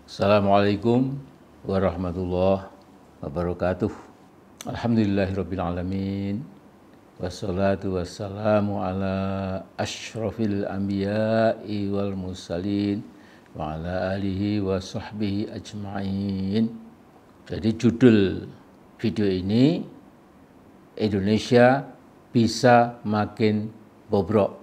Assalamualaikum warahmatullahi wabarakatuh. Alhamdulillahirabbil alamin. Wassalatu wassalamu ala asyrafil anbiya'i wal mursalin wa ala alihi wa sahbihi ajma'in. Jadi judul video ini, Indonesia bisa makin bobrok.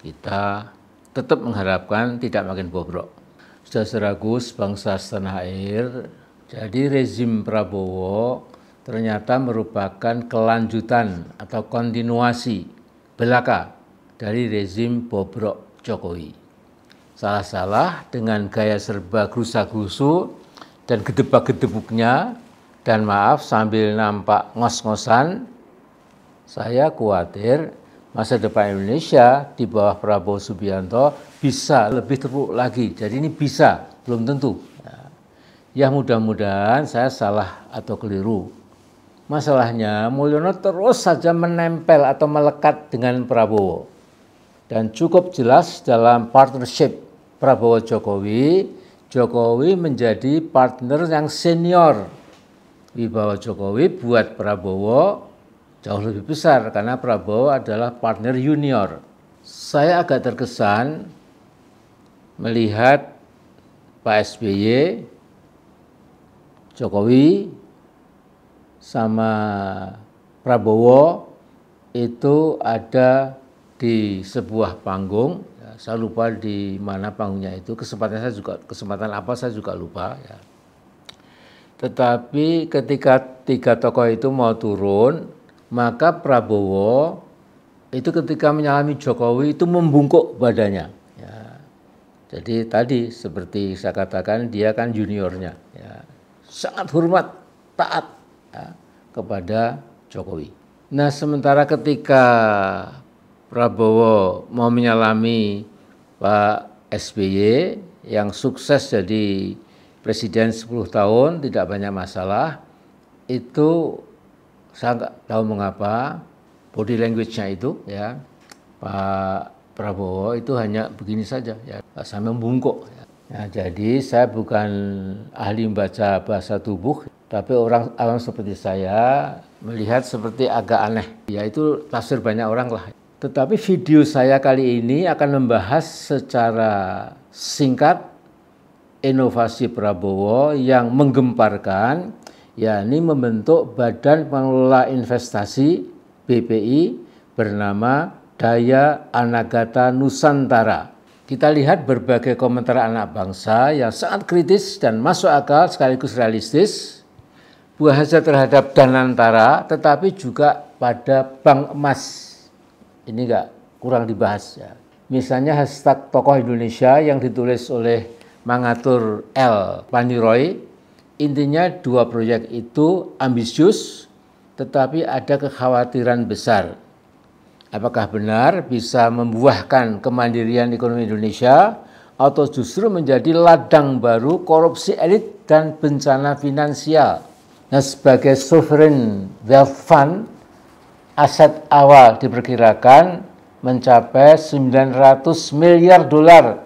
Kita tetap mengharapkan tidak makin bobrok. Saudara-saudaraku sebangsa setanah air, jadi rezim Prabowo ternyata merupakan kelanjutan atau kontinuasi belaka dari rezim bobrok Jokowi. Salah-salah dengan gaya serba gerusa-gerusu dan gedebak-gedebuknya, dan maaf sambil nampak ngos-ngosan, saya khawatir masa depan Indonesia di bawah Prabowo Subianto bisa lebih terpuruk lagi. Jadi ini bisa, belum tentu. Ya mudah-mudahan saya salah atau keliru. Masalahnya Mulyono terus saja menempel atau melekat dengan Prabowo. Dan cukup jelas dalam partnership Prabowo-Jokowi, Jokowi menjadi partner yang senior. Wibawa Jokowi buat Prabowo jauh lebih besar karena Prabowo adalah partner junior. Saya agak terkesan melihat Pak SBY, Jokowi, sama Prabowo itu ada di sebuah panggung. Ya, saya lupa di mana panggungnya itu. Kesempatan apa saya juga lupa. Ya. Tetapi ketika tiga tokoh itu mau turun, maka Prabowo itu ketika menyalami Jokowi itu membungkuk badannya. Ya. Jadi tadi seperti saya katakan dia kan juniornya, ya. Sangat hormat, taat ya, kepada Jokowi. Nah sementara ketika Prabowo mau menyalami Pak SBY yang sukses jadi presiden 10 tahun tidak banyak masalah, itu saya nggak tahu mengapa body language-nya itu ya Pak Prabowo itu hanya begini saja ya, sampai membungkuk ya. Nah, jadi saya bukan ahli membaca bahasa tubuh, tapi orang awam seperti saya melihat seperti agak aneh. Ya itu tafsir banyak orang lah. Tetapi video saya kali ini akan membahas secara singkat inovasi Prabowo yang menggemparkan, yakni membentuk Badan Pengelola Investasi BPI bernama Daya Anagata Nusantara. Kita lihat berbagai komentar anak bangsa yang sangat kritis dan masuk akal sekaligus realistis, bukan saja terhadap Danantara, tetapi juga pada Bank Emas. Ini enggak kurang dibahas ya. Misalnya hashtag tokoh Indonesia yang ditulis oleh Mangatur L. Paniroy, intinya dua proyek itu ambisius, tetapi ada kekhawatiran besar. Apakah benar bisa membuahkan kemandirian ekonomi Indonesia atau justru menjadi ladang baru korupsi elit dan bencana finansial? Nah, sebagai sovereign wealth fund, aset awal diperkirakan mencapai 900 miliar dolar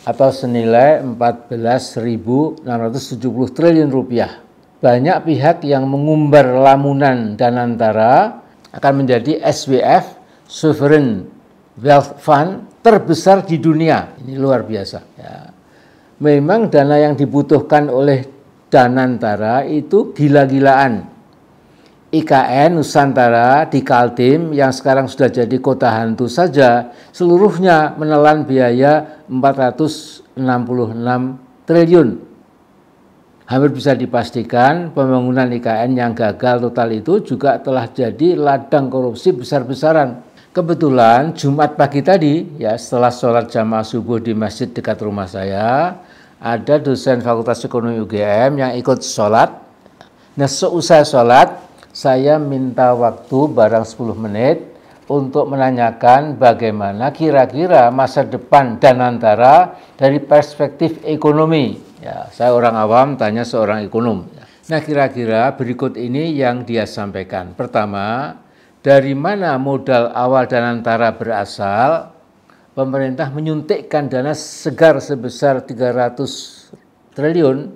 atau senilai 14.670 triliun rupiah. Banyak pihak yang mengumbar lamunan Danantara akan menjadi SWF, Sovereign Wealth Fund terbesar di dunia. Ini luar biasa. Ya. Memang dana yang dibutuhkan oleh Danantara itu gila-gilaan. IKN Nusantara di Kaltim yang sekarang sudah jadi kota hantu saja, seluruhnya menelan biaya 466 triliun. Hampir bisa dipastikan pembangunan IKN yang gagal total itu juga telah jadi ladang korupsi besar-besaran. Kebetulan Jumat pagi tadi, ya setelah sholat jamaah subuh di masjid dekat rumah saya, ada dosen Fakultas Ekonomi UGM yang ikut sholat. Nah seusai sholat, saya minta waktu barang 10 menit untuk menanyakan bagaimana kira-kira masa depan Danantara dari perspektif ekonomi. Ya, saya orang awam tanya seorang ekonom. Nah kira-kira berikut ini yang dia sampaikan. Pertama, dari mana modal awal Danantara berasal? Pemerintah menyuntikkan dana segar sebesar 300 triliun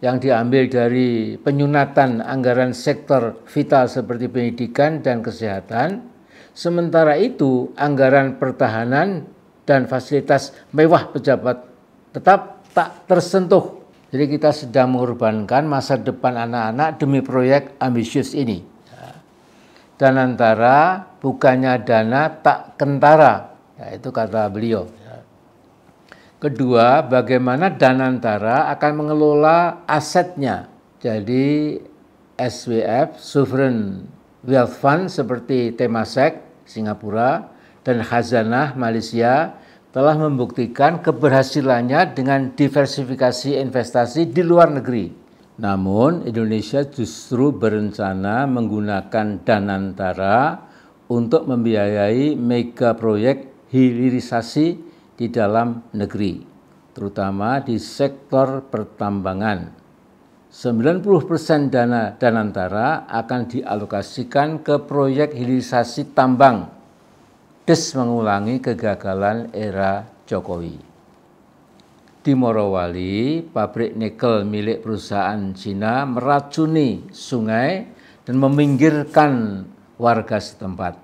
yang diambil dari penyunatan anggaran sektor vital seperti pendidikan dan kesehatan. Sementara itu anggaran pertahanan dan fasilitas mewah pejabat tetap tak tersentuh. Jadi kita sedang mengorbankan masa depan anak-anak demi proyek ambisius ini. Danantara bukannya dana tak kentara, ya, itu kata beliau. Kedua, bagaimana Danantara akan mengelola asetnya. Jadi SWF, Sovereign Wealth Fund seperti Temasek, Singapura, dan Khazanah, Malaysia, telah membuktikan keberhasilannya dengan diversifikasi investasi di luar negeri. Namun Indonesia justru berencana menggunakan Danantara untuk membiayai mega proyek hilirisasi di dalam negeri, terutama di sektor pertambangan. 90% dana Danantara akan dialokasikan ke proyek hilirisasi tambang, mengulangi kegagalan era Jokowi. Di Morowali, pabrik nikel milik perusahaan Cina meracuni sungai dan meminggirkan warga setempat.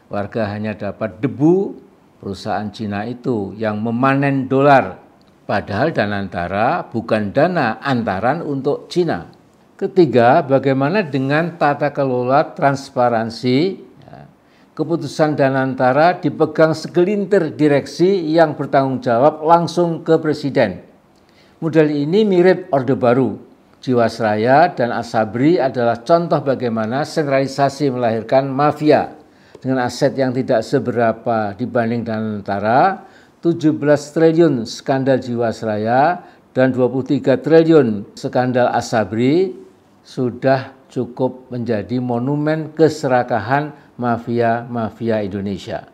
Warga hanya dapat debu perusahaan Cina itu yang memanen dolar, padahal Danantara bukan dana antaran untuk Cina. Ketiga, bagaimana dengan tata kelola transparansi? Keputusan Danantara dipegang segelintir direksi yang bertanggung jawab langsung ke Presiden. Model ini mirip Orde Baru. Jiwasraya dan Asabri adalah contoh bagaimana sentralisasi melahirkan mafia. Dengan aset yang tidak seberapa dibanding Danantara, 17 triliun skandal Jiwasraya dan 23 triliun skandal Asabri sudah cukup menjadi monumen keserakahan mafia Indonesia.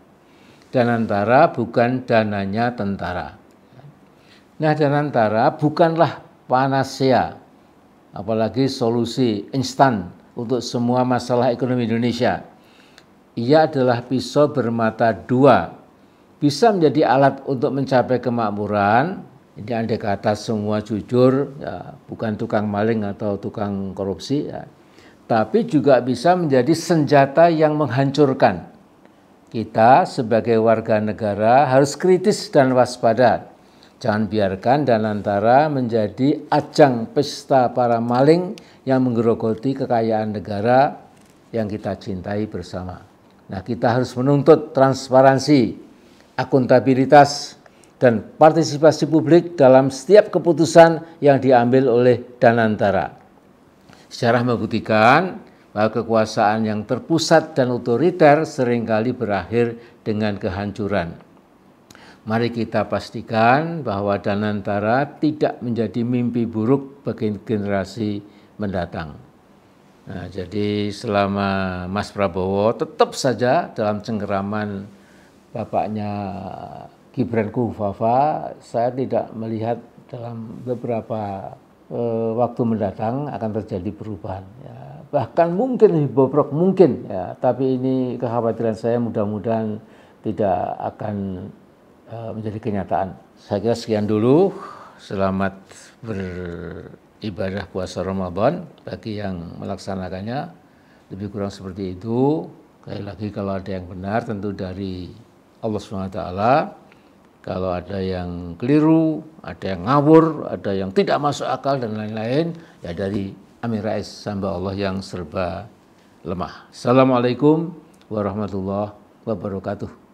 Danantara bukan dananya tentara. Nah, Danantara bukanlah panacea, apalagi solusi instan untuk semua masalah ekonomi Indonesia. Ia adalah pisau bermata dua, bisa menjadi alat untuk mencapai kemakmuran. Ini andai kata semua jujur, ya, bukan tukang maling atau tukang korupsi, ya. Tapi juga bisa menjadi senjata yang menghancurkan. Kita sebagai warga negara harus kritis dan waspada. Jangan biarkan Danantara menjadi ajang pesta para maling yang menggerogoti kekayaan negara yang kita cintai bersama. Nah, kita harus menuntut transparansi, akuntabilitas, dan partisipasi publik dalam setiap keputusan yang diambil oleh Danantara. Sejarah membuktikan bahwa kekuasaan yang terpusat dan otoriter seringkali berakhir dengan kehancuran. Mari kita pastikan bahwa Danantara tidak menjadi mimpi buruk bagi generasi mendatang. Nah, jadi selama Mas Prabowo tetap saja dalam cengkeraman bapaknya Gibran Kofifa, saya tidak melihat dalam beberapa waktu mendatang akan terjadi perubahan. Ya, bahkan mungkin lebih bobrok mungkin, ya, tapi ini kekhawatiran saya mudah-mudahan tidak akan menjadi kenyataan. Saya kira sekian dulu. Selamat beribadah puasa Ramadan bagi yang melaksanakannya. Lebih kurang seperti itu. Sekali lagi kalau ada yang benar tentu dari Allah SWT. Kalau ada yang keliru, ada yang ngawur, ada yang tidak masuk akal dan lain-lain, ya dari Amin Rais hamba Allah yang serba lemah. Assalamualaikum warahmatullahi wabarakatuh.